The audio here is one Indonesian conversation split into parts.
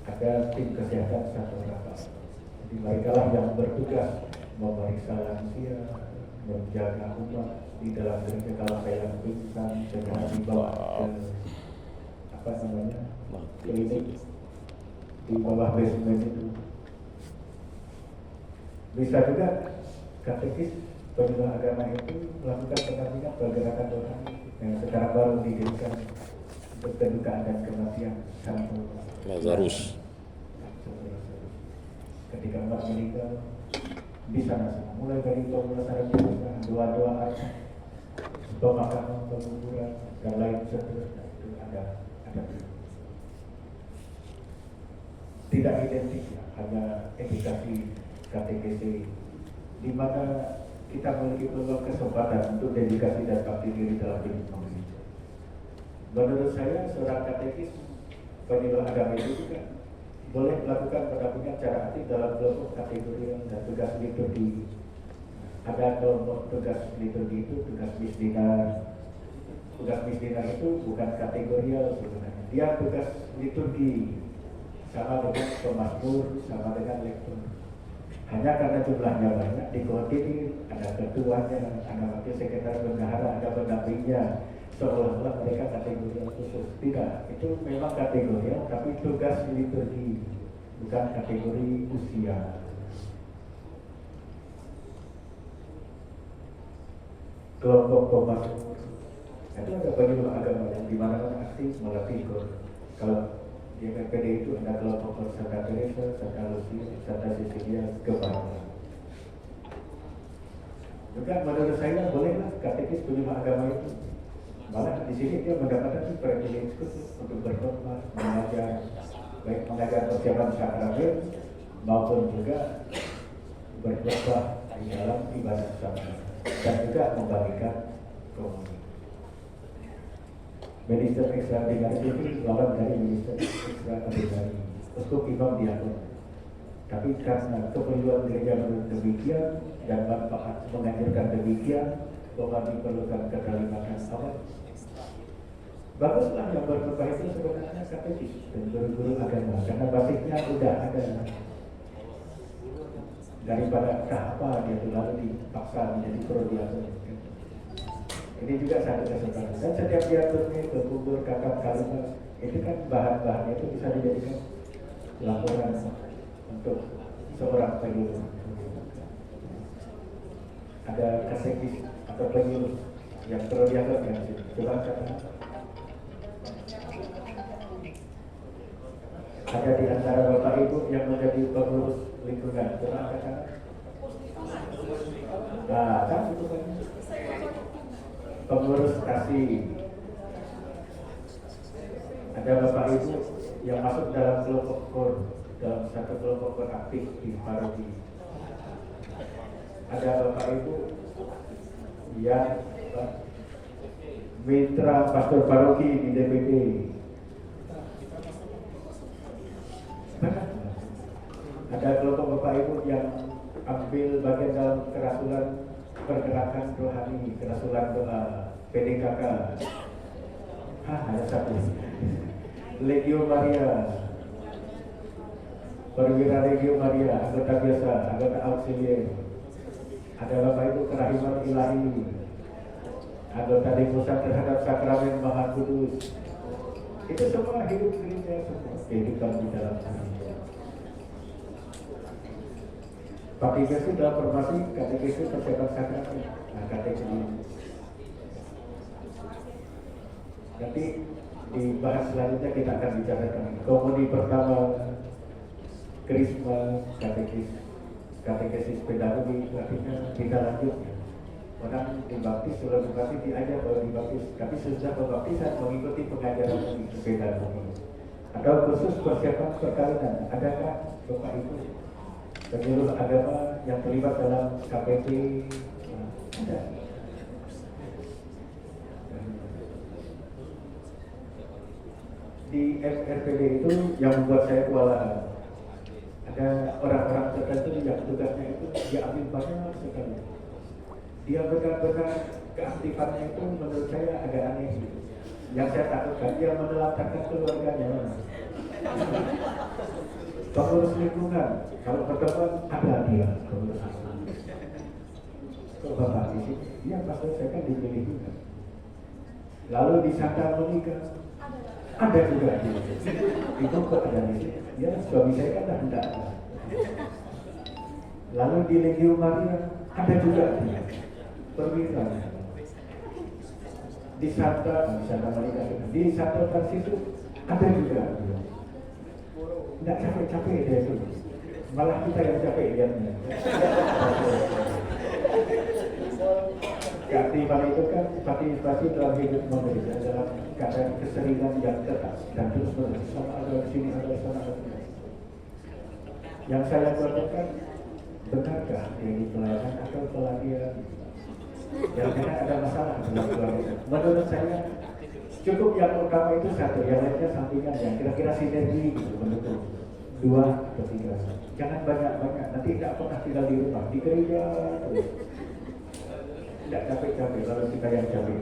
ada tim kesehatan satu orang. Jadi mereka lah yang bertugas memeriksa lansia, menjaga umat di dalam gereja. Kalau saya yang pingsan, segera dibawa ke klinik di bawah basement itu. Bisa juga katekis penyuluh agama itu melakukan pendampingan pergerakan rohani yang sekarang baru didirikan untuk kedukaan dan kematian Santo Lazarus. Ketika Mbak meninggal di sana semua, mulai dari pemulasaran jenazah, doa-doa, pemakaman, penguburan dan lain seterusnya itu ada. Tidak identik ya, hanya edukasi KTGC di mana kita memiliki peluang kesempatan untuk dedikasi dan bakti diri dalam hidup manusia. Menurut saya seorang katekis penyuluh agama itu juga boleh melakukan pendampingan secara aktif dalam kelompok kategori dan tugas liturgi. Ada kelompok tugas liturgi itu tugas misdinar. Tugas misdinar itu bukan kategorial sebenarnya. Dia tugas liturgi sama dengan pemazmur, sama dengan lektor. Hanya karena jumlahnya banyak, dikoordinir, ada ketuanya, ada wakil sekretaris bendahara, ada pendampingnya, seolah-olah mereka kategorial khusus. Tidak, itu memang kategorial, tapi tugas liturgi, bukan kategori usia. Kelompok pemazmur, itu ada penyuluh agama yang dimana-mana aktif melatih kor. Kalau di MPD itu ada kelompok Santa Teresa, Santa Lucia, Santa Cecilia, Gebara. Juga menurut saya bolehlah katekis penyuluh agama itu. Malah di sini dia mendapatkan privilege khusus untuk berkhotbah, mengajar, baik mengajar persiapan sakramen maupun juga berkhotbah di dalam ibadah sakramen dan juga membagikan komunitas. Minister ekstraordinari itu lawan dari minister ekstraordinari, uskup imam diakon. Tapi karena keperluan gereja menurut demikian dan manfaat menganjurkan demikian, bahwa diperlukan keterlibatan apa? Baguslah yang berkhotbah itu sebenarnya katekis dan guru-guru agama, karena basisnya udah ada. Daripada apa dia lalu dipaksa menjadi prodiakon. Ini juga satu kesempatan. Dan setiap dia turun ke kubur, kakak, kalimat, itu kan bahan-bahannya itu bisa dijadikan laporan untuk seorang penyuluh. Ada katekis atau penyuluh yang prodiakon yang coba kata. Ada di antara bapak ibu yang menjadi pengurus lingkungan, coba kata. Nah, kan itu kan pengurus kasih. Ada bapak ibu yang masuk dalam kelompok kor, dalam satu kelompok kor aktif di paroki. Ada bapak ibu yang mitra pastor paroki di DPD. Ada kelompok bapak ibu yang ambil bagian dalam kerasulan pergerakan rohani, kerasulan doa, PDKK. Ada satu. Legio Maria, perwira Legio Maria, anggota biasa, anggota auxiliar. Ada bapak ibu kerahiman ilahi, anggota devosan terhadap sakramen Maha Kudus. Itu semua hidup gereja, semua kehidupan di dalam gereja. Partisipasi dalam formasi katekesi persiapan sakramen. Nah, katekesi nanti di bahas selanjutnya kita akan bicarakan komuni pertama, krisma, katekesis pedagogi, artinya kita lanjut. Orang dibaptis, sudah dibaptis diajar baru dibaptis, tapi sesudah pembaptisan mengikuti pengajaran pedagogi. Atau khusus persiapan perkawinan, adakah Bapak Ibu penyuluh agama yang terlibat dalam KPP? Ada. Di MRPD itu yang membuat saya kewalahan. Ada orang-orang tertentu yang tugasnya itu dia ambil banyak sekali. Dia benar-benar keaktifannya itu menurut saya agak aneh. Yang saya takutkan dia menelantarkan keluarganya. pengurus lingkungan, kalau pertemuan ada dia pengurus lingkungan. Kalau Bapak di sini, iya pastor saya kan dipilih juga. Lalu di Santa Monica ada juga dia. Itu kok ada di sini. Ya suami saya kan tidak ada. Lalu di Legio Maria ada juga dia. Perwira. Di Santa Monica, di Santa Francisco ada juga dia. Tidak capek-capek dia itu. Malah kita yang capek lihatnya. Keaktifan itu kan partisipasi dalam hidup manusia dalam keadaan keseringan yang tetap dan terus menerus sama ada di sini ada di sana ada di sini. Yang saya katakan benarkah ini pelayanan atau pelatihan? Yang kadang ada masalah dalam keluarga. Menurut saya cukup yang utama itu satu, yang lainnya sampingan yang kira-kira sinergi gitu mendukung 2 atau 3. Jangan banyak-banyak, nanti tidak pernah tinggal di rumah, di gereja terus. Tidak capek-capek, lalu kita yang capek.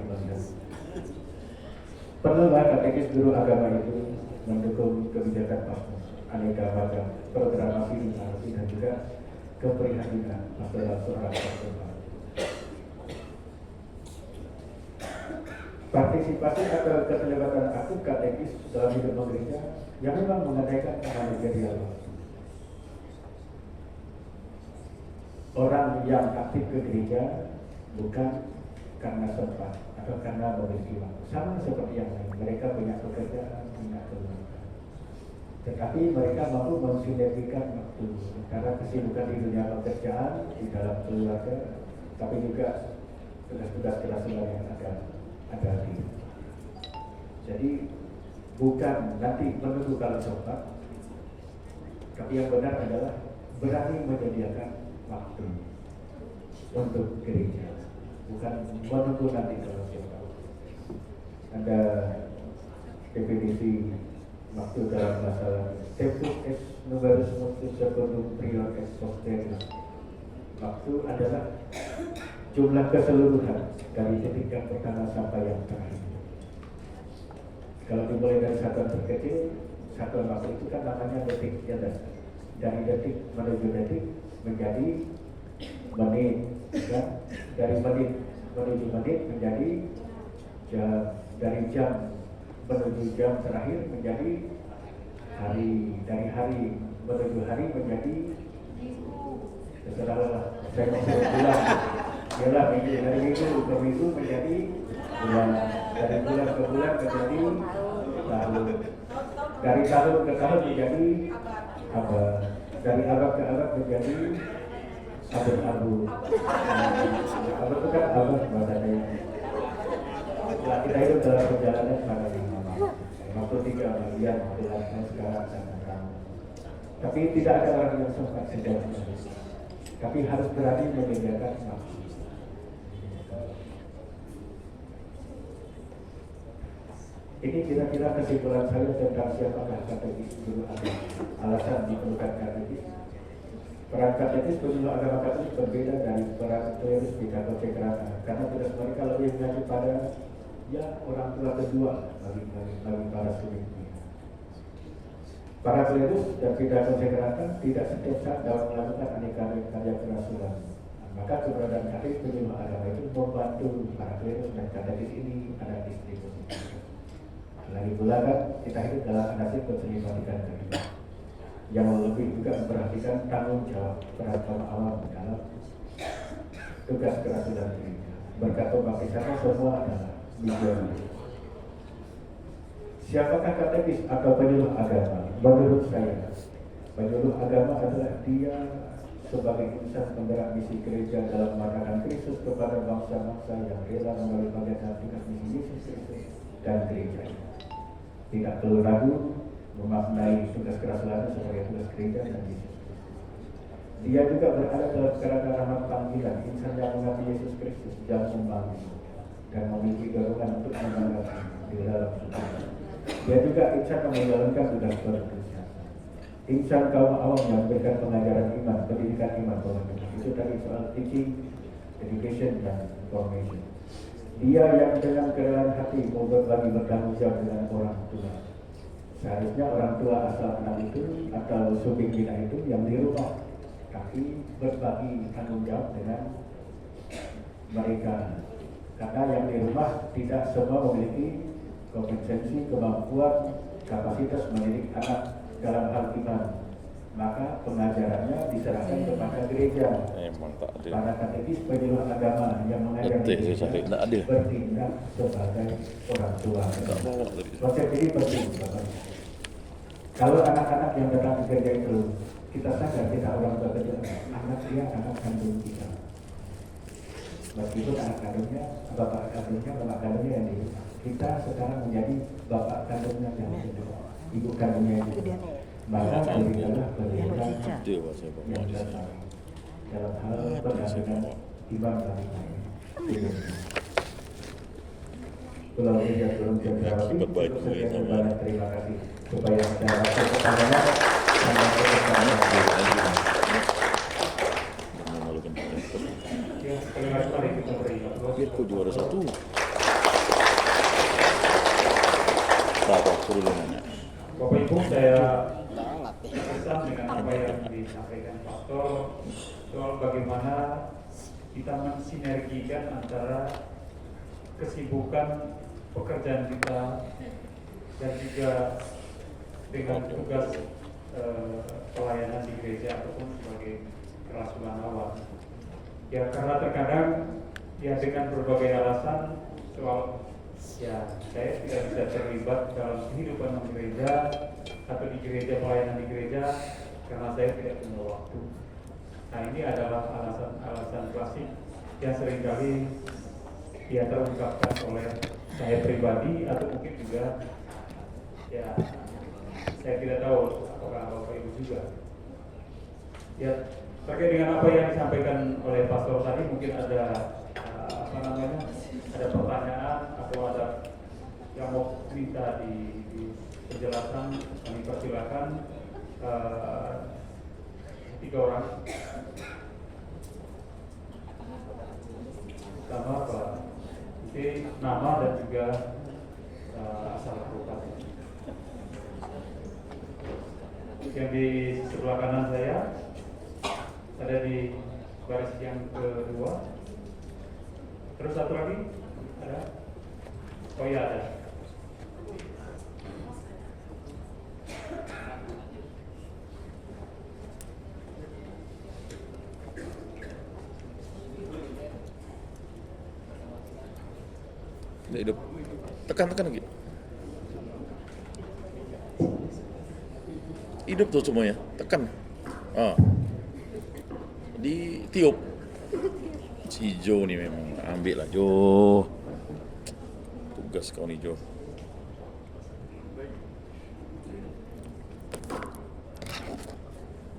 Perlulah katekis guru agama itu mendukung kebijakan pastoral, aneka macam programasi dinasti dan juga keprihatinan pastoral seorang pastoral. Partisipasi atau keterlibatan aktif katekis dalam hidup gereja yang memang mengadakan manusia dialog. Orang yang aktif ke gereja bukan karena sempat atau karena memiliki waktu, sama seperti yang lain. Mereka punya pekerjaan, punya keluarga, tetapi mereka mampu mensinergikan waktu antara kesibukan di dunia pekerjaan, di dalam keluarga, tapi juga tugas-tugas kerasulan yang ada di. Jadi bukan nanti menunggu kalau sempat, tapi yang benar adalah berani menyediakan waktu untuk gereja. Bukan menunggu nanti kalau siapa. Ada definisi waktu dalam masalah tempus es numerus mortis secundum prior es posterior. Waktu adalah jumlah keseluruhan dari titik yang pertama sampai yang terakhir. Kalau dimulai dari satuan terkecil, satuan waktu itu kan namanya detik, ya kan? Dari detik menuju detik menjadi menit, kan? Dari menit menuju menit menjadi jam, dari jam menuju jam terakhir menjadi hari, dari hari menuju hari menjadi terserahlah saya mau bulan, ialah minggu, dari minggu ke minggu menjadi bulan, dari bulan ke bulan menjadi tahun, dari tahun ke tahun menjadi abad, dari abad ke abad menjadi abad-abad. Abad itu kan abad bahasanya. Setelah kita hidup dalam perjalanan pada 53 bagian dilakukan sekarang dan sekarang. Tapi tidak ada orang yang sempat sejauh ini. Tapi harus berani menyediakan waktu. Ini kira-kira kesimpulan saya tentang siapakah katekis guru agama. Alasan diperlukan katekis. Peran katekis penyuluh agama Katolik berbeda dari peran klerus di Katolik Kerana, karena tugas mereka lebih mengacu pada ya orang tua kedua bagi para suri. Para klerus dan pidato sekeratan tidak setiap saat dapat melakukan aneka karya kerasulan. Maka keberadaan katekis penyuluh agama itu membantu para klerus dan katekis ini ada distribusi. Lagi pula kan kita hidup dalam nasib keterlibatan kedua yang lebih juga memperhatikan tanggung jawab peran kaum awam dalam tugas kerasulan gereja. Berkat pembaptisannya semua adalah misionaris. Siapakah katekis atau penyuluh agama? Menurut saya, penyuluh agama adalah dia sebagai insan penggerak misi gereja dalam menyatakan Kristus kepada bangsa-bangsa yang rela melalui penggerak tugas misi Yesus Kristus dan gereja. Tidak perlu ragu memaknai tugas kerasulan sebagai tugas gereja dan Yesus. Dia juga berada dalam kerana rahmat panggilan insan yang mengasihi Yesus Kristus dan membangun dan memiliki dorongan untuk membanggakan di dalam suci. Dia juga insan yang menjalankan tugas berdosa. Insan kaum awam yang memberikan pengajaran iman, pendidikan iman kepada kita. Itu tadi soal teaching, education dan information. Dia yang dengan kerelaan hati mau berbagi bertanggung jawab dengan orang tua. seharusnya orang tua asal anak itu atau subjek bina itu yang di rumah, tapi berbagi tanggung jawab dengan mereka. Karena yang di rumah tidak semua memiliki kompetensi, kemampuan, kapasitas mendidik anak dalam hal iman. Maka pengajarannya diserahkan kepada gereja. Para katekis penyuluh agama yang mengajar di gereja bertindak sebagai orang tua. Konsep ini penting, Bapak. Kalau anak-anak yang datang ke gereja itu, kita sadar kita orang tua itu anak dia anak kandung kita. Meskipun anak kandungnya, bapak kandungnya yang di rumah. Kita sekarang menjadi bapak kandungnya yang di rumah, ibu kandungnya yang di rumah. Maka berikanlah pendidikan yang dasar dalam hal pendampingan iman dan iman. Pulau Gereja Gunung Cendrawasih sekian banyak terima kasih supaya ada waktu pertanyaan sama pertanyaan. Biar kau juara satu. Berapa suruh nanya? Bapak Ibu, saya pesan dengan apa yang disampaikan Pastor soal bagaimana kita mensinergikan antara kesibukan pekerjaan kita dan juga dengan tugas pelayanan di gereja ataupun sebagai kerasulanawat. Ya karena terkadang ya dengan berbagai alasan soal ya saya tidak bisa terlibat dalam kehidupan gereja atau di gereja, pelayanan di gereja karena saya tidak punya waktu. Nah ini adalah alasan klasik yang seringkali ya terungkapkan oleh saya pribadi atau mungkin juga ya saya tidak tahu apakah Bapak Ibu juga. Ya terkait dengan apa yang disampaikan oleh Pastor tadi mungkin ada ada pertanyaan atau ada yang mau minta di penjelasan, kami persilakan 3 orang. Pertama Pak, oke, nama dan juga asal kabupaten. Yang di sebelah kanan saya ada di baris yang kedua. Terus satu lagi ada? Oh iya ada. Hidup. Tekan lagi. Hidup tuh semuanya. Tekan. Di tiup. Si Jo nih memang ambil lah Jo. Tugas kau nih Jo.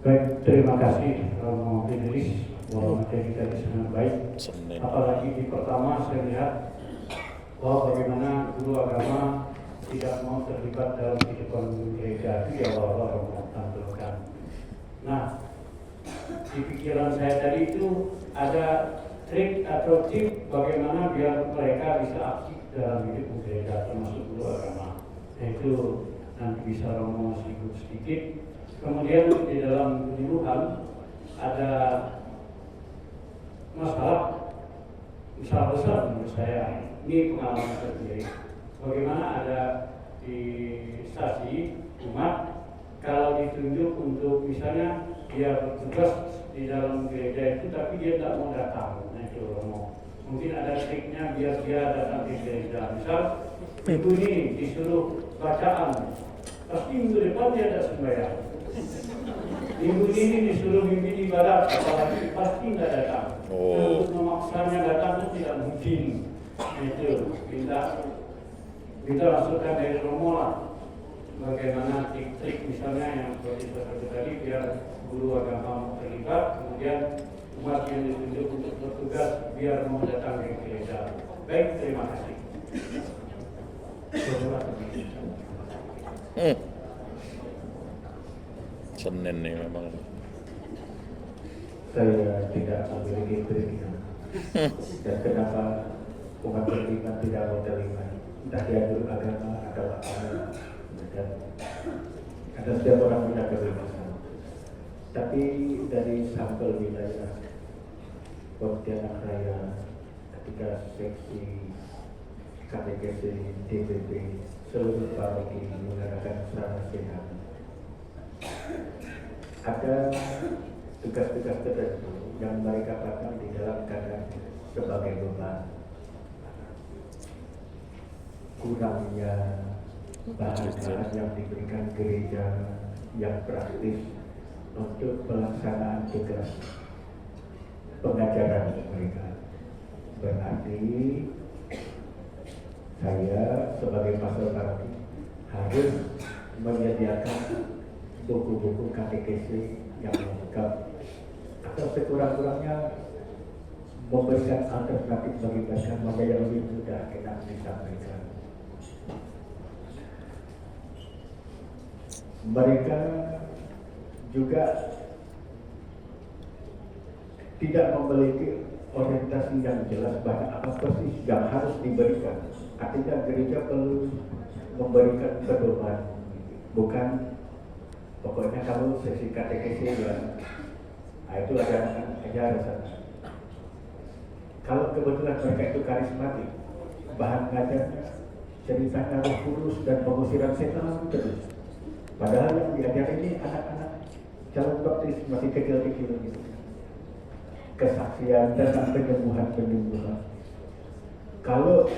Baik, terima kasih Romo Idris bahwa materi kita sangat baik. Senin. Apalagi di pertama saya lihat bahwa bagaimana guru agama tidak mau terlibat dalam kehidupan gereja itu ya Allah Romo tampilkan. Nah, di pikiran saya tadi itu ada trik atau tip bagaimana biar mereka bisa aktif dalam hidup gereja termasuk guru agama. Nah, itu nanti bisa Romo sedikit. Kemudian di dalam penyuluhan ada masalah besar menurut saya. Ini pengalaman sendiri. Bagaimana ada di stasi umat kalau ditunjuk untuk misalnya dia bertugas di dalam gereja itu tapi dia tidak mau datang. Nah itu Romo. Mungkin ada triknya biar dia datang di gereja. Misal minggu ini disuruh bacaan, pasti minggu depan dia tidak sembahyang. Minggu ini disuruh mimpin ibadat, apalagi pasti tidak datang. Untuk memaksanya datang itu tidak mungkin. Itu kita masukkan dari Romo lah. Bagaimana trik-trik misalnya yang seperti tadi biar guru agama terlibat, kemudian umat yang ditunjuk untuk bertugas biar mau datang ke gereja. Baik, terima kasih. Senin nih memang. Saya tidak memiliki pilihan. Dan kenapa umat beriman tidak mau terlibat? Entah dia guru agama atau apa. Dan karena setiap orang punya kebebasan. Tapi dari sampel wilayah Pontianak Raya, ketika seksi KTKC, DPP, seluruh paroki mengadakan serana sehat, ada tugas-tugas tertentu yang mereka pasang di dalam keadaan sebagai beban. Kurangnya bahan-bahan yang diberikan gereja yang praktis untuk pelaksanaan tugas pengajaran mereka. Berarti saya sebagai pastor paroki harus menyediakan buku-buku katekesi yang lengkap atau sekurang-kurangnya memberikan alternatif bagi mereka mana yang lebih mudah enak disampaikan. Mereka juga tidak memiliki orientasi yang jelas pada apa persis yang harus diberikan. Artinya gereja perlu memberikan pedoman, bukan pokoknya kamu sesi katekesi ya, itu ada sana. Kalau kebetulan mereka itu karismatik, bahan ngajarnya ceritanya Roh Kudus dan pengusiran setan terus. Padahal yang diajar ini anak-anak calon baptis masih kecil-kecil gitu. Kesaksian tentang penyembuhan. Kalau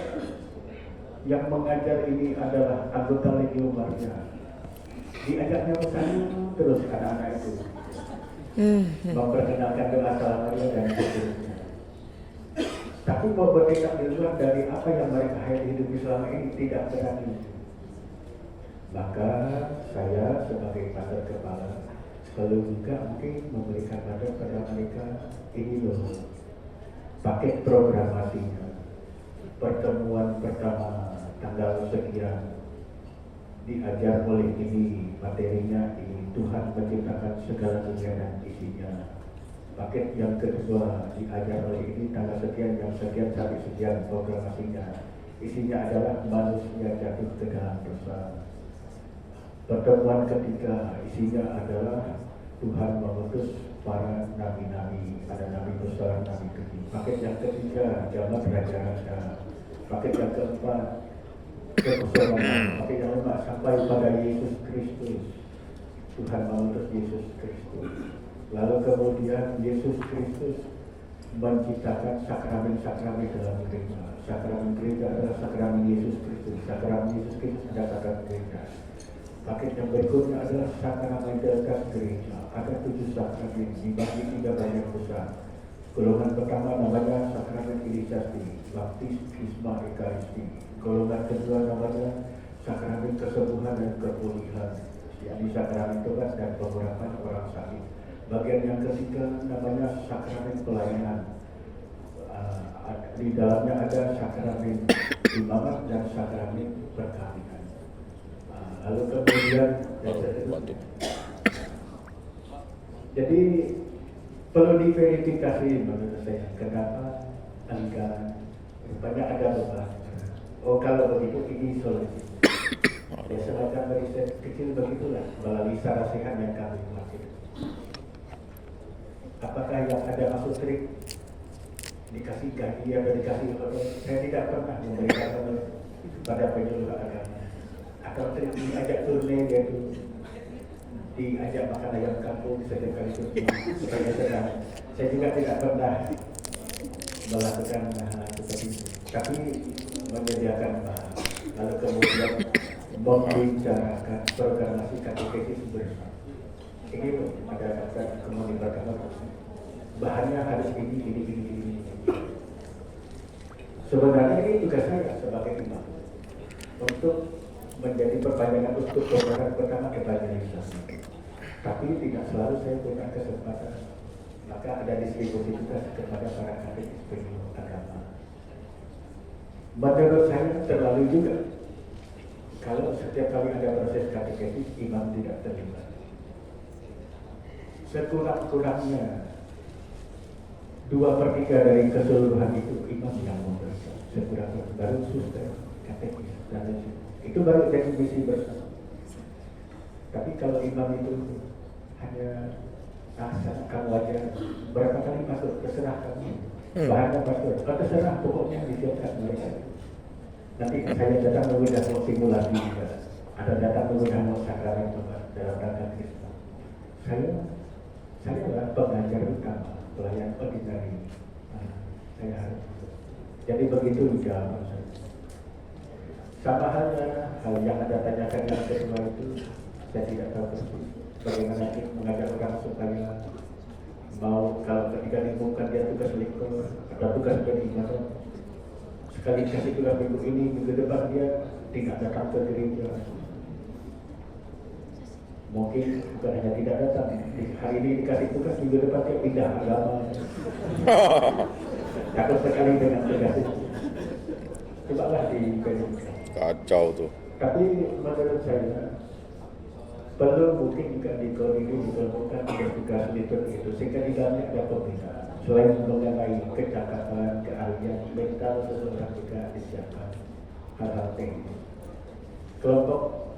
yang mengajar ini adalah anggota Legio Maria, diajaknya pesan terus anak-anak itu memperkenalkan doa Salam Maria dan seterusnya. Tapi mau bertindak di luar dari apa yang mereka hidupi selama ini tidak berani. Maka saya sebagai pastor kepala perlu juga mungkin memberikan mandat pada mereka ini loh paket programasinya. Pertemuan pertama tanggal sekian diajar oleh ini, materinya ini, Tuhan menciptakan segala dunia dan isinya. Paket yang kedua diajar oleh ini tanggal sekian, jam sekian sampai sekian, programasinya. Isinya adalah manusia jatuh ke dalam dosa. Pertemuan ketiga isinya adalah Tuhan mengutus para nabi-nabi, ada nabi besar, nabi kecil. Paket yang ketiga zaman raja-raja. Paket yang keempat kekosongan. Paket yang kelima sampai pada Yesus Kristus. Tuhan mengutus Yesus Kristus. Lalu kemudian Yesus Kristus menciptakan sakramen-sakramen dalam gereja. Sakramen gereja adalah sakramen Yesus Kristus. Sakramen Yesus Kristus mendatangkan gereja. Paket yang berikutnya adalah sakramen dekat gereja. Ada 7 sakramen dibagi 3 bagian besar. Golongan pertama namanya sakramen inisiasi, baptis, krisma, ekaristi. Golongan kedua namanya sakramen kesembuhan dan kepulihan, yakni sakramen tobat dan pengurapan orang sakit. Bagian yang ketiga namanya sakramen pelayanan. Di dalamnya ada sakramen imamat dan sakramen perkawinan. Lalu kemudian jadi perlu diverifikasi menurut saya kenapa anggaran rupanya ada beban. Oh kalau begitu ini solusi. Ya semacam riset kecil begitulah melalui sarasihan yang kami lakukan. Apakah yang ada masuk trik dikasih gaji atau dikasih apa? Saya tidak pernah memberikan pada penyuluh agama. Atau trik diajak turne dia itu diajak makan ayam kampung setiap kali itu supaya senang. Saya juga tidak pernah melakukan seperti itu, tapi menyediakan bahan. Lalu kemudian membicarakan programasi katekesis bersama. Ini ada komunitas bahannya harus ini. Sebenarnya ini juga saya sebagai imam untuk menjadi perpanjangan untuk program pertama evangelisasi. Tapi tidak selalu saya punya kesempatan. Maka ada distribusi tugas kepada para katekis penyuluh agama. Menurut saya terlalu juga kalau setiap kali ada proses katekesis imam tidak terlibat. Sekurang-kurangnya 2/3 dari keseluruhan itu imam yang memberikan. Sekurang-kurangnya baru suster, katekis dan lain-lain. Itu baru jadi misi bersama. Tapi kalau imam itu hanya asal kamu aja berapa kali masuk terserah kamu. Bahannya pastor, terserah pokoknya disiapkan mereka. Nanti saya datang menggunakan simulasi juga. Ada datang menggunakan sakaran dalam rangka Kristen. Saya adalah pengajar utama, pelayan ordinari. Saya harus. Jadi begitu juga. Sama halnya hal yang Anda tanyakan yang kedua itu, saya tidak tahu persis bagaimana mengajar orang supaya mau kalau ketika diumumkan dia tugas lektor atau tugas pendidikan. Sekali kasih tugas minggu ini, minggu depan dia tidak datang ke gereja. Mungkin bukan hanya tidak datang, hari ini dikasih tugas, minggu depan dia pindah agama. Takut sekali dengan tugas itu. Cobalah diberikan. Kacau tuh. Tapi menurut saya perlu mungkin juga dikelompokkan tugas liturgi itu sehingga di dalamnya ada pembinaan. Selain mengenai kecakapan, keahlian, mental seseorang juga disiapkan hal-hal teknis. Kelompok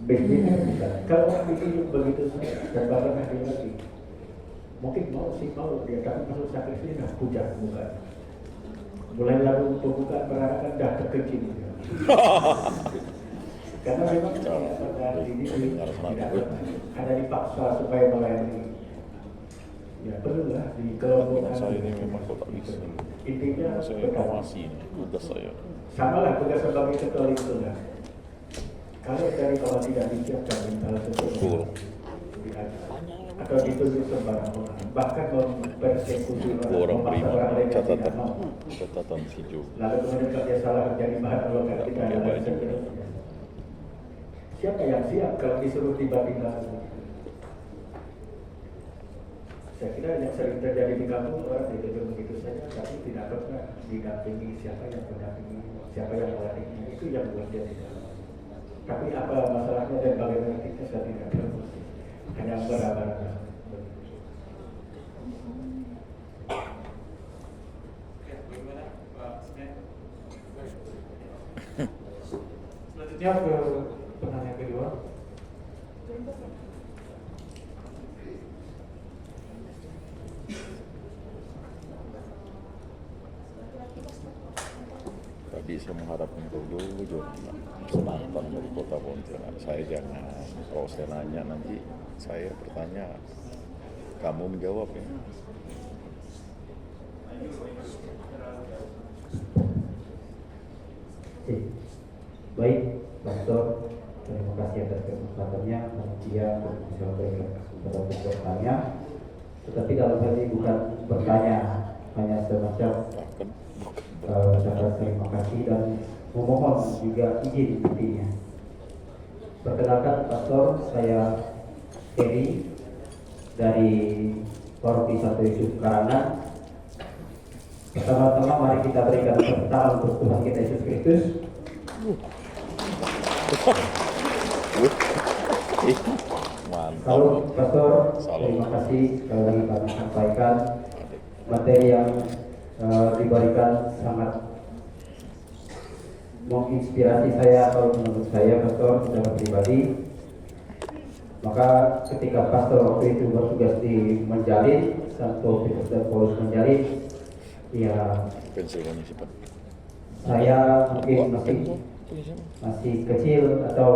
bisnisnya bisa. Kalau orang ditunjuk begitu saja dan bahkan dia lagi, mungkin mau dia tapi masuk sakit sini nah pucat muka. Mulai lalu pembukaan perarakan dah terkecil. Karena memang pada ini tidak ada dipaksa supaya melayani. Ya perlulah dikelompokkan. Saya ini memang kok tak bisa. Intinya Saya awasi tugas saya. sama lah tugas sebagai ketua lingkungan. Kalau dari kalau tidak disiapkan mental seseorang atau ditunjuk sembarang orang, bahkan mempersekusi Orang memaksa beriman, orang lain yang tidak mau. catatan hijau. Lalu kemudian kalau dia salah menjadi bahan alokat kita Pakai dan baju. seterusnya. Siapa yang siap kalau disuruh tiba-tiba? Saya kira yang sering terjadi di kampung orang dituduh begitu saja, tapi tidak pernah didampingi siapa yang mendampingi, siapa yang melatihnya, itu yang buat dia tidak. Tapi apa masalahnya dan bagaimana kita saya tidak tahu. Hanya berabang-abang. Selanjutnya ke penanya kedua. Tadi saya mengharapkan kau jujur, senatan dari kota Pontianak. Saya jangan, kalau saya nanya nanti saya bertanya, kamu menjawab ya. Baik, Pastor, terima kasih atas kesempatannya. Dia bisa memberikan kesempatan untuk bertanya. Tetapi dalam hal ini bukan bertanya, hanya semacam ucapan terima kasih dan memohon juga izin intinya. Perkenalkan Pastor, saya Heri dari Paroki Santo Yesus Karangan. Pertama-tama mari kita berikan tepuk tangan untuk Tuhan kita Yesus Kristus. Mantap. Lalu Pastor, Salam. terima kasih sekali lagi kami sampaikan materi yang diberikan sangat menginspirasi saya atau menurut saya Pastor secara pribadi. Maka ketika Pastor waktu itu bertugas di Menjalin, Santo Petrus dan Paulus Menjalin, ya Pensilvania siapa? saya mungkin masih kecil atau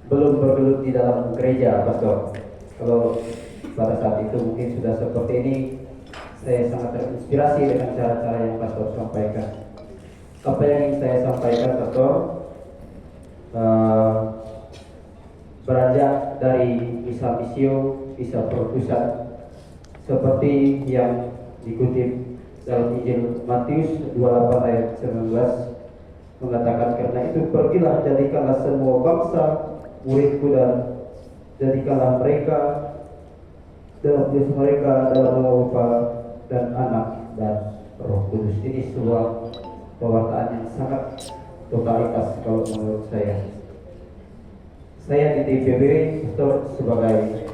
belum bergelut di dalam gereja, Pastor. Kalau pada saat itu mungkin sudah seperti ini, saya sangat terinspirasi dengan cara-cara yang Pastor sampaikan. Apa yang ingin saya sampaikan, Pastor, beranjak dari misa misio, misa perkusan, seperti yang dikutip dalam Injil Matius 28 ayat 19 mengatakan, karena itu pergilah, jadikanlah semua bangsa muridku dan jadikanlah mereka dalam Yesus mereka dalam nama Bapa dan Anak dan Roh Kudus. Ini sebuah pewartaan yang sangat totalitas kalau menurut saya. Saya di TPB Pastor sebagai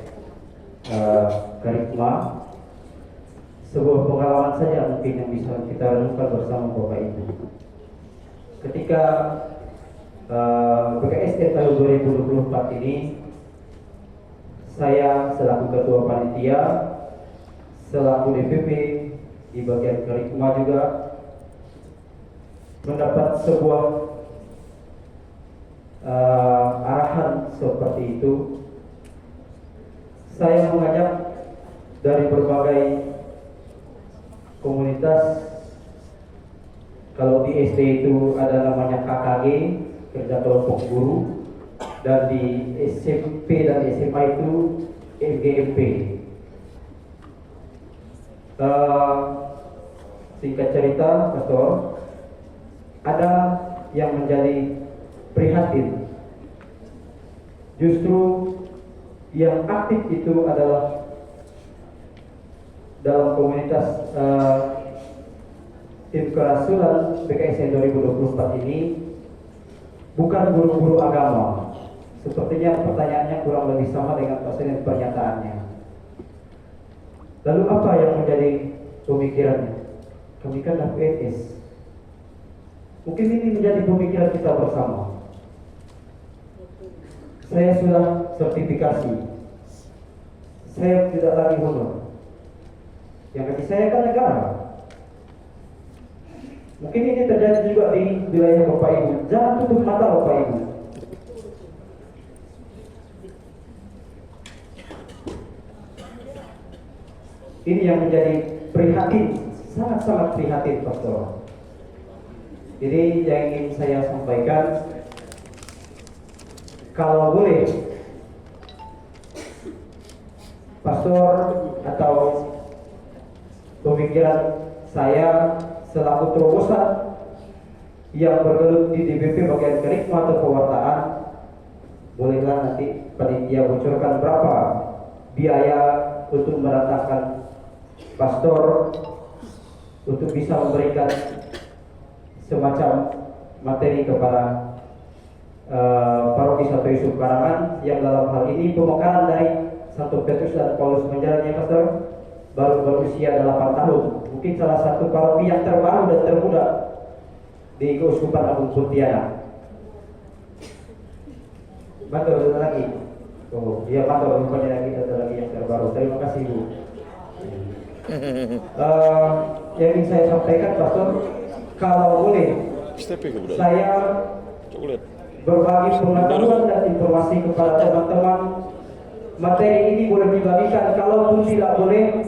karisma, sebuah pengalaman saja mungkin yang bisa kita renungkan bersama Bapak Ibu. Ketika BKSN tahun 2024 ini saya selaku Ketua Panitia, selaku DPP di bagian Kerikma juga mendapat sebuah arahan seperti itu. Saya mengajak dari berbagai komunitas. Kalau di SD itu ada namanya KKG, kerja kelompok guru, dan di SMP dan SMA itu MGMP. Singkat cerita, Pastor, ada yang menjadi prihatin. Justru yang aktif itu adalah dalam komunitas tim kerasulan BKSN 2024 ini bukan guru-guru agama. Sepertinya pertanyaannya kurang lebih sama dengan persen pernyataannya. Lalu apa yang menjadi pemikirannya? Kami kan PNS. Mungkin ini menjadi pemikiran kita bersama. Saya sudah sertifikasi. Saya tidak lagi honor. Yang bagi saya kan negara. Mungkin ini terjadi juga di wilayah Bapak Ibu. Jangan tutup mata Bapak Ibu. Ini yang menjadi prihatin, sangat-sangat prihatin, Pastor. Jadi yang ingin saya sampaikan, kalau boleh, Pastor atau pemikiran saya selaku terobosan yang bergelut di DPP bagian Kerikma atau pewartaan, bolehlah nanti panitia bocorkan berapa biaya untuk mendatangkan pastor untuk bisa memberikan semacam materi kepada paroki Santo Yusuf Karangan yang dalam hal ini pemekaran dari Santo Petrus dan Paulus menjalannya, Pastor, baru berusia 8 tahun. Mungkin salah satu paroki yang terbaru dan termuda di Keuskupan Agung Pontianak. Matur ada lagi. Oh, iya matur rupanya lagi ada lagi yang terbaru. Terima kasih Bu. Yang ingin saya sampaikan, Pastor, kalau boleh saya berbagi pengetahuan dan informasi kepada teman-teman. Materi ini boleh dibagikan, kalaupun tidak boleh,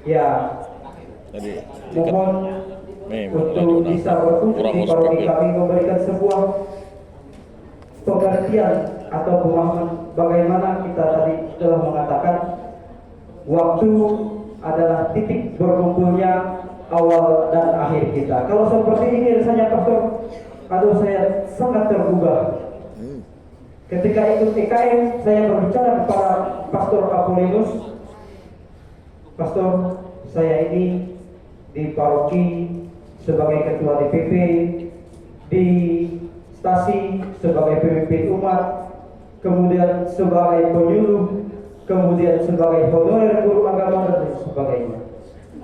ya mohon untuk bisa berkunjung di paroki kami memberikan sebuah pengertian atau pemahaman bagaimana kita tadi telah mengatakan waktu adalah titik berkumpulnya awal dan akhir kita. Kalau seperti ini rasanya, Pastor, aduh saya sangat tergugah. Ketika ikut EKM, saya berbicara kepada Pastor Apolinus, Pastor, saya ini di paroki sebagai ketua DPP, di stasi sebagai pemimpin umat, kemudian sebagai penyuluh, kemudian sebagai honorer guru agama dan sebagainya.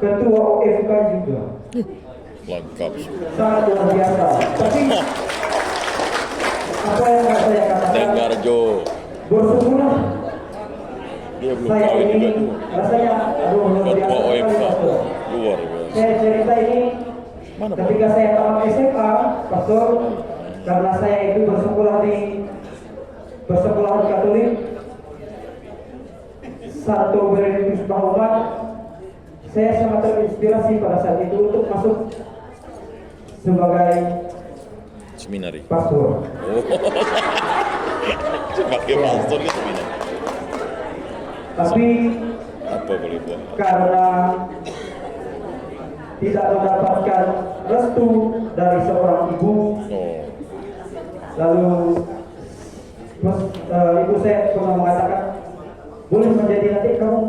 Ketua OFK juga. Lengkap. Sangat luar biasa. Tapi apa yang saya katakan? Dengar Jo. Bersyukurlah. Dia belum Saya kawin ini juga. rasanya luar Ketua biasa. OMK. Pastor. Luar biasa. Saya cerita ini Mana, Pak? ketika saya tamat SMA, Pastor, karena saya itu bersekolah di persekolahan Katolik Santo Benedictus Bahumat. Saya sangat terinspirasi pada saat itu untuk masuk sebagai Seminari. pastor. Oh. Sebagai pastor di seminari. Tapi Apa boleh buat? karena tidak mendapatkan restu dari seorang ibu, Oh. lalu ibu saya pernah mengatakan, boleh menjadi nanti kamu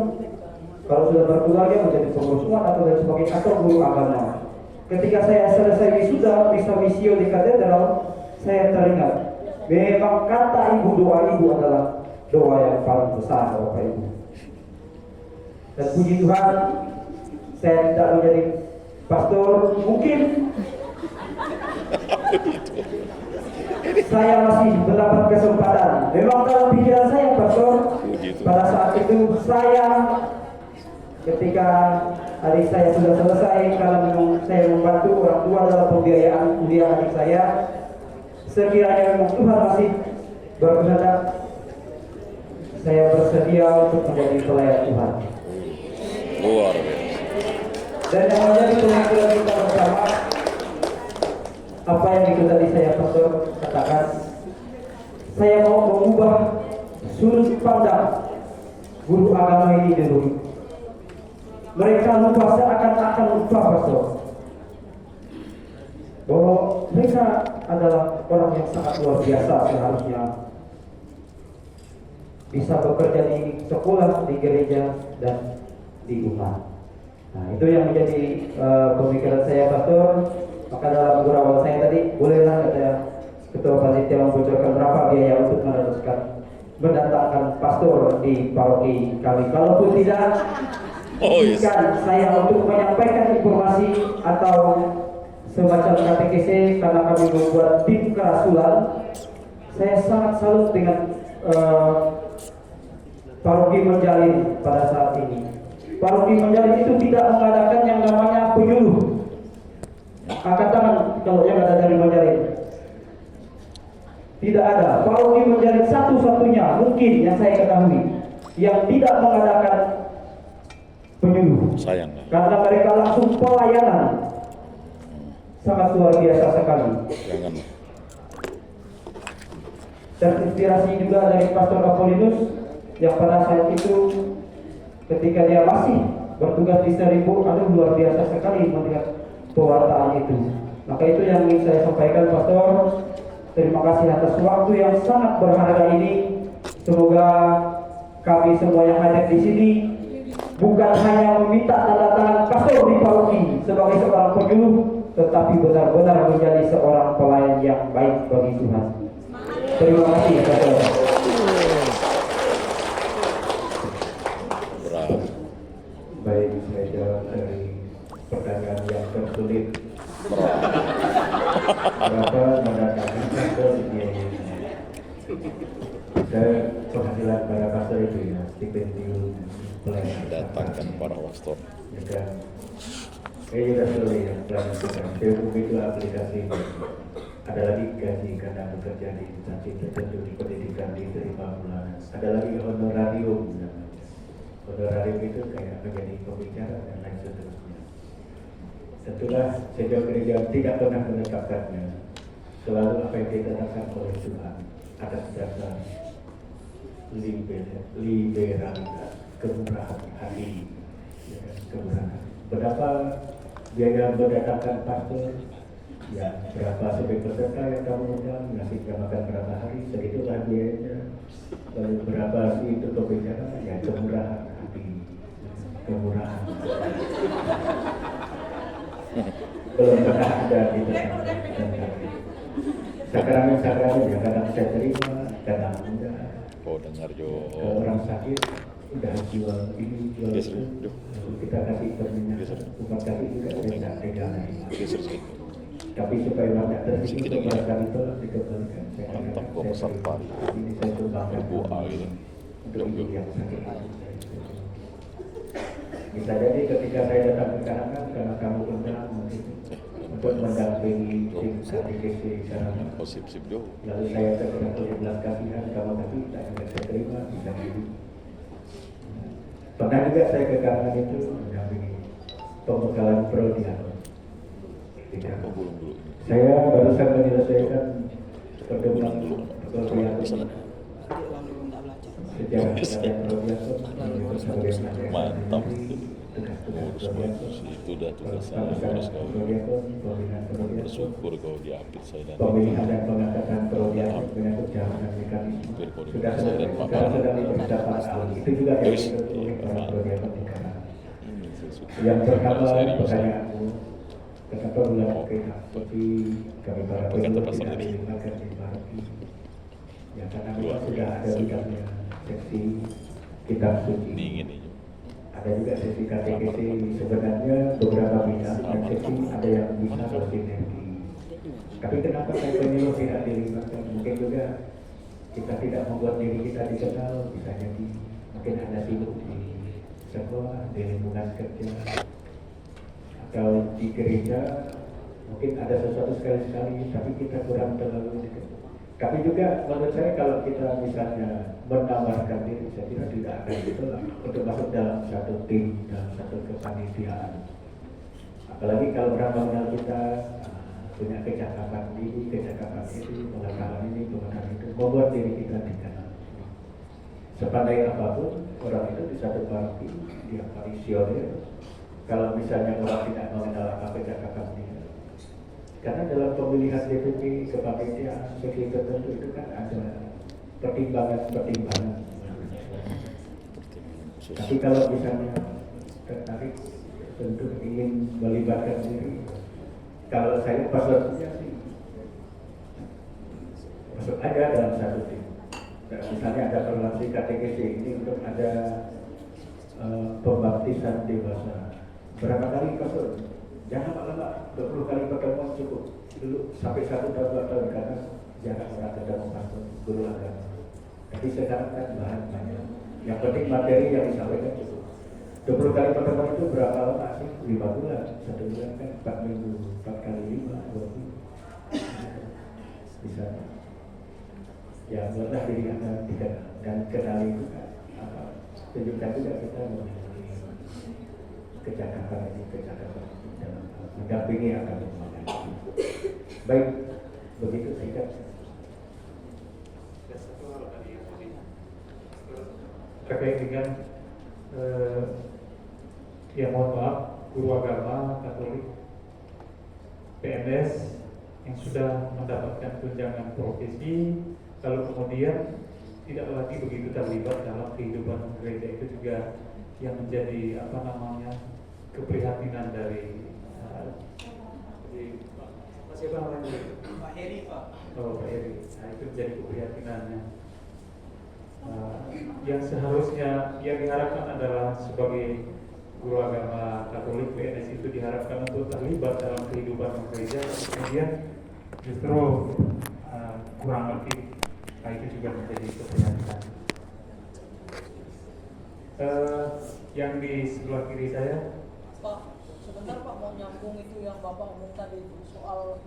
kalau sudah berkeluarga menjadi pengurus umat atau dan sebagainya atau guru agama. Ketika saya selesai wisuda misa misio di katedral, saya teringat memang kata ibu, doa ibu adalah doa yang paling besar, Bapak Ibu. Dan puji Tuhan, saya tidak menjadi pastor, mungkin saya masih mendapat kesempatan. Memang dalam pikiran saya, Pastor, pada saat itu saya ketika adik saya sudah selesai, karena memang saya membantu orang tua dalam pembiayaan kuliah adik saya, sekiranya memang Tuhan masih berkehendak, saya bersedia untuk menjadi pelayan Tuhan. Luar biasa. Dan yang menjadi pemikiran kita bersama, apa yang itu tadi saya Pastor katakan, saya mau mengubah sudut pandang guru agama ini dulu. Mereka lupa, seakan-akan lupa, Pastor, bahwa mereka adalah orang yang sangat luar biasa, seharusnya bisa bekerja di sekolah, di gereja, dan di rumah. Nah, itu yang menjadi pemikiran saya, Pastor. Maka dalam gurauan saya tadi, bolehlah kata Ketua Panitia membocorkan berapa biaya untuk mendatangkan pastor di paroki kami. Kalaupun tidak, izinkan saya untuk menyampaikan informasi atau semacam KTKC, karena kami membuat tim kerasulan. Saya sangat salut dengan paroki Menjalin pada saat ini. Paroki Menjalin itu tidak mengadakan yang namanya penyuluh. Angkat tangan kalau yang ada dari Menjalin. Tidak ada. Paroki Menjalin satu-satunya mungkin yang saya ketahui yang tidak mengadakan penyuluh. Sayang. Karena mereka langsung pelayanan. Sangat luar biasa sekali. Jangan. Terinspirasi juga dari Pastor Apolinus yang pada saat itu ketika dia masih bertugas di Seribu, luar biasa sekali melihat pewartaan itu. Maka itu yang ingin saya sampaikan, Pastor. Terima kasih atas waktu yang sangat berharga ini. Semoga kami semua yang hadir di sini bukan hanya meminta tanda tangan pastor di paroki sebagai seorang penyuluh, tetapi benar-benar menjadi seorang pelayan yang baik bagi Tuhan. Terima kasih, Pastor. Baik, saya jawab dari pertanyaan yang tersulit. Berapa mendatangkan pastor di biaya? Saya penghasilan para pastor itu ya, stipendium pelayanan. Datangkan para pastor. Ya, juga sulit ya, pelayanan kita. Facebook itu aplikasi. Ada lagi gaji karena bekerja di instansi tertentu di pendidikan diterima bulanan. Ada lagi honorarium namanya. Honorarium itu kayak menjadi pembicara dan lain seterusnya. Tentulah sejauh gereja tidak pernah menetapkannya. Selalu apa yang ditetapkan oleh Tuhan atas dasar liberalitas, kemurahan hati, ya, kemurahan hati. Berapa biaya mendatangkan pastor? Ya, berapa sebagai peserta yang kamu undang, ngasih makan berapa hari, segitulah biayanya. Lalu berapa sih itu pembicara? Ya, kemurahan hati, kemurahan. Belum pernah ada di sakramen ya, kadang saya terima, kadang enggak. Oh, dengar Jo. Kalau orang sakit udah jual ini, jual Geser, itu, Jo. kita kasih permintaan, Geser. umat kasih juga saya tidak pegang. Geser sedikit. Tapi supaya banyak Sedikit tersinggung lagi. barangkali tolak dikembalikan. Mantap, kok pesan Pak. Ini saya sumbangkan Berbuah gitu. untuk ibu yang sakit. Bisa jadi ketika saya datang ke karangan karena kamu undang untuk mendampingi tim KTKC karangan. Oh, sip Jo. Lalu saya terkena belas kasihan kamu tapi tak bisa saya terima, bisa jadi. Pernah juga saya ke karangan itu mendampingi pembekalan prodial. Oh, gulung dulu. Saya barusan menyelesaikan pertemuan prodial sejarah pelatihan prodial sebagai Mantap. Ngurus itu udah tugasnya. Harus kau bersyukur kau diapit saya dan pemilihan dan pengangkatan prodial menyangkut jaminan mekanisme sudah selesai. Sekarang sedang dipersiapkan ahli. Itu juga yang dituntut oleh para prodial pernikahan. Yang pertama pertanyaanmu, kenapa bulan kita seperti kami para penyuluh tidak dilibatkan di paroki? Ya karena memang sudah ada bidangnya seksi kitab suci. dingin ini. Ada juga sesi KTKC sebenarnya beberapa bidang dan sesi ada yang bisa bersinergi. Tapi kenapa saya penyuluh tidak dilibatkan? Mungkin juga kita tidak membuat diri kita dikenal, bisa jadi mungkin ada sibuk di sekolah, di lingkungan kerja, atau di gereja, mungkin ada sesuatu sekali-sekali, tapi kita kurang terlalu dekat. Tapi juga menurut saya kalau kita misalnya menawarkan diri, saya kira tidak akan ditolak untuk masuk dalam satu tim, dalam satu kepanitiaan. Apalagi kalau orang mengenal kita, punya kecakapan ini, kecakapan itu, pengetahuan ini, pengetahuan itu, membuat diri kita dikenal. Sepandai apapun orang itu di satu parti, dia visioner. Kalau misalnya orang tidak mengenal apa kecakapan dia, karena dalam pemilihan DPP kepanitiaan seksi tertentu itu kan ada pertimbangan-pertimbangan. Tapi kalau misalnya tertarik untuk ingin melibatkan diri, kalau saya pasalnya sih masuk aja dalam satu tim. Nah, misalnya ada relasi KTGC ini untuk ada pembaptisan dewasa. Berapa kali masuk? Jangan lama-lama, 20 kali pertemuan cukup. Dulu sampai 1 tahun 2 tahun karena jarak orang ketemu pastor guru agama. Tapi sekarang kan bahan banyak. Yang penting materi yang disampaikan cukup. 20 kali pertemuan itu berapa lama sih? 5 bulan, 1 bulan kan 4 minggu, 4 kali 5, 2 minggu. Bisa. Ya, buatlah diri Anda dikenal dan kenali juga apa. Tunjukkan juga kita memiliki kecakapan ini dalam mendampingi akan menghadapi. Baik, begitu singkat. Terkait dengan ya mohon maaf, guru agama Katolik PNS yang sudah mendapatkan tunjangan profesi, lalu kemudian tidak lagi begitu terlibat dalam kehidupan gereja, itu juga yang menjadi apa namanya keprihatinan dari siapa namanya? Pak Heri, Pak. Oh, Pak Heri. Nah, itu menjadi keprihatinannya. Yang seharusnya yang diharapkan adalah sebagai guru agama Katolik PNS itu diharapkan untuk terlibat dalam kehidupan gereja, kemudian justru kurang aktif. Nah, itu juga menjadi keprihatinan. Yang di sebelah kiri saya, Pak, sebentar Pak, mau nyambung itu yang Bapak omong tadi itu soal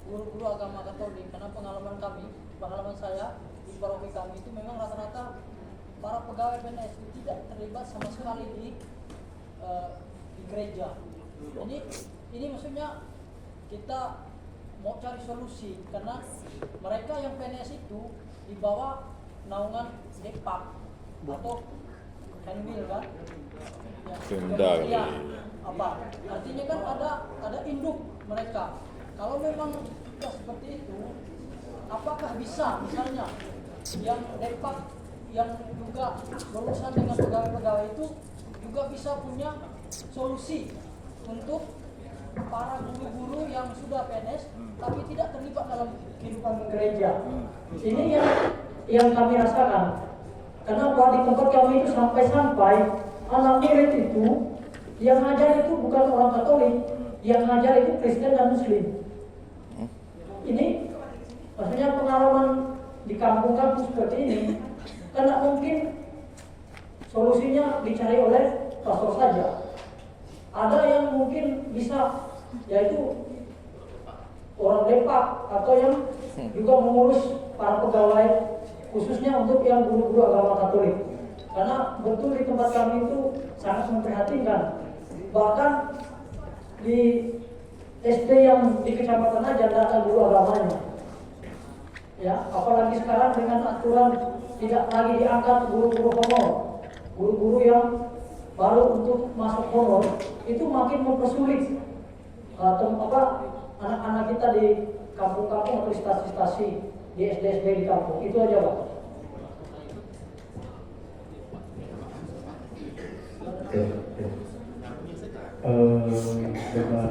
guru-guru agama Katolik, karena pengalaman saya di paroki kami itu memang rata-rata para pegawai PNS itu tidak terlibat sama sekali di gereja. Ini maksudnya kita mau cari solusi karena mereka yang PNS itu di bawah naungan Depak atau Henwil kan? Ya, apa? Artinya kan ada induk mereka. Kalau memang sudah seperti itu, apakah bisa misalnya yang Depak yang juga berurusan dengan pegawai-pegawai itu juga bisa punya solusi untuk para guru-guru yang sudah PNS tapi tidak terlibat dalam kehidupan gereja. Ini yang kami rasakan. Karena di tempat kami itu sampai-sampai anak murid itu yang ngajar itu bukan orang Katolik, yang ngajar itu Kristen dan Muslim. Ini maksudnya pengalaman di kampung-kampung seperti ini, karena mungkin solusinya dicari oleh pastor saja. Ada yang mungkin bisa, yaitu orang Depak atau yang juga mengurus para pegawai, khususnya untuk yang guru-guru agama Katolik. Karena betul di tempat kami itu sangat memprihatinkan. Bahkan di SD yang di kecamatan aja tidak ada guru agamanya. Ya, apalagi sekarang dengan aturan tidak lagi diangkat guru-guru honor, guru-guru yang baru untuk masuk honor itu makin mempersulit anak-anak kita di kampung-kampung atau stasi-stasi di SD-SD di kampung. Itu aja Pak. Dengan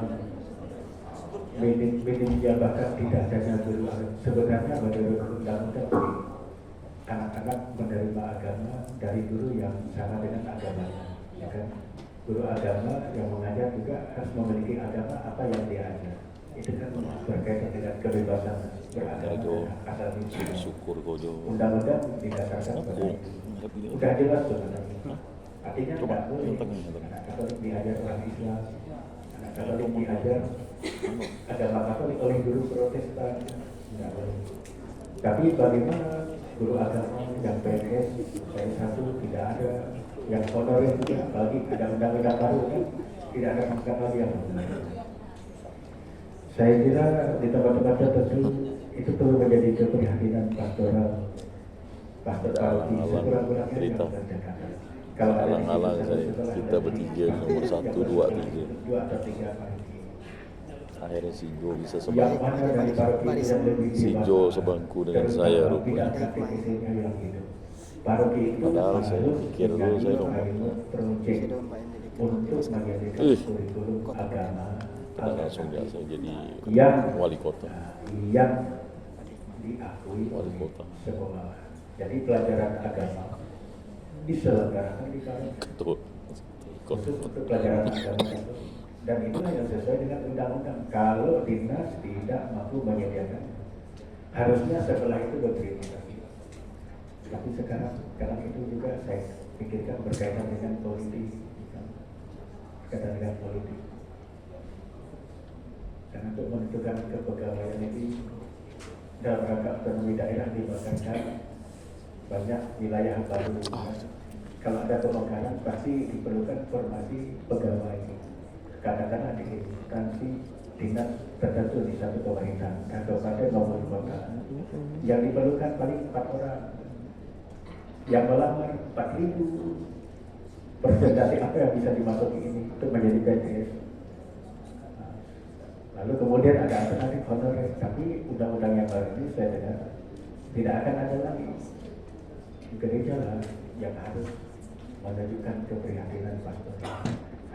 minim jabatan tidak adanya guru agama, sebenarnya menurut undang-undang anak-anak menerima agama dari guru yang sama dengan agamanya, ya kan? Guru agama yang mengajar juga harus memiliki agama apa yang dia ajar. itu kan berkaitan dengan kebebasan beragama Kojo, dan asasi manusia. syukur kojo. Undang-undang didasarkan pada itu. Udah jelas sebenarnya. Artinya Coba, tidak boleh yang tengah, yang tengah. anak Katolik diajar orang Islam, anak Katolik diajar agama Katolik oleh guru Protestan, tidak boleh. Tapi bagaimana guru agama yang PNS saya satu tidak ada, yang honorer juga, apalagi ada undang-undang baru kan tidak ada masalah yang saya kira di tempat-tempat tertentu itu perlu menjadi keprihatinan pastoral pastor paroki sekurang-kurangnya cerita. yang mengerjakan. Kalau ada Alang-alang di saya, setelah kita ada bertiga, di- nomor 1, 2, 3. dua atau tiga paroki. Akhirnya si Jo bisa Yang sebangku. mana dari paroki itu yang lebih Si dewasa, Jo sebangku dengan terutama saya bidang rupanya. katekisnya yang hidup. Paroki itu Padahal saya harus pikir dulu menjadi saya dong. project untuk menjadikan Ih. kurikulum agama Dan langsung dia saya jadi yang wali kota. yang diakui Wali oleh kota. sekolah. Jadi pelajaran agama diselenggarakan di paroki. Tuh. Khusus untuk pelajaran agama itu. Dan itulah yang sesuai dengan undang-undang. Kalau dinas tidak mampu menyediakan, harusnya setelah itu berterima kasih. Tapi sekarang itu juga saya pikirkan berkaitan dengan politik, berkaitan dengan politik. Dan untuk menentukan kepegawaian ini dalam rangka otonomi daerah dibakarkan banyak wilayah baru. Kalau ada pemekaran pasti diperlukan formasi pegawai. Kadang-kadang di instansi dinas tertentu di satu pemerintahan, kabupaten maupun kota, yang diperlukan paling 4 orang, yang melamar 4.000. Presentasi apa yang bisa dimasuki ini untuk menjadi PNS. Lalu kemudian ada alternatif honorer, tapi undang-undang yang baru ini saya dengar tidak akan ada lagi. Gereja lah yang harus menunjukkan keprihatinan pastor.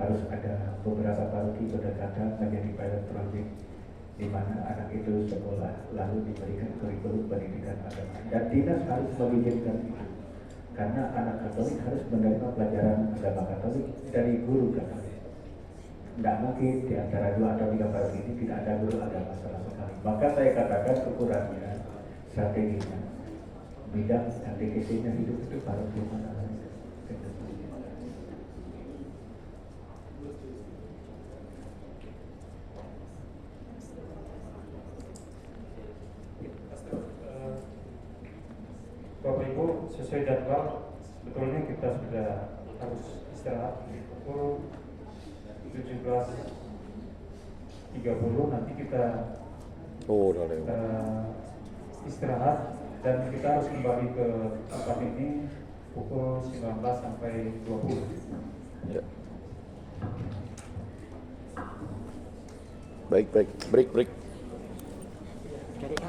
Harus ada beberapa paroki berdekatan menjadi pilot project di mana anak itu sekolah lalu diberikan kurikulum pendidikan agama. Dan dinas harus mengizinkan itu. Karena anak Katolik harus menerima pelajaran agama Katolik dari guru Katolik. Tidak mungkin di antara 2 atau 3 paroki ini tidak ada guru agama sama sekali. Maka saya katakan ukurannya, strateginya, bidang katekisnya hidup itu paroki mana. Bapak Ibu, sesuai jadwal sebetulnya kita sudah harus istirahat pukul 17.30. Nanti kita Oh, udah lewat. istirahat dan kita harus kembali ke tempat ini pukul 19 sampai 20. Ya. Baik, break.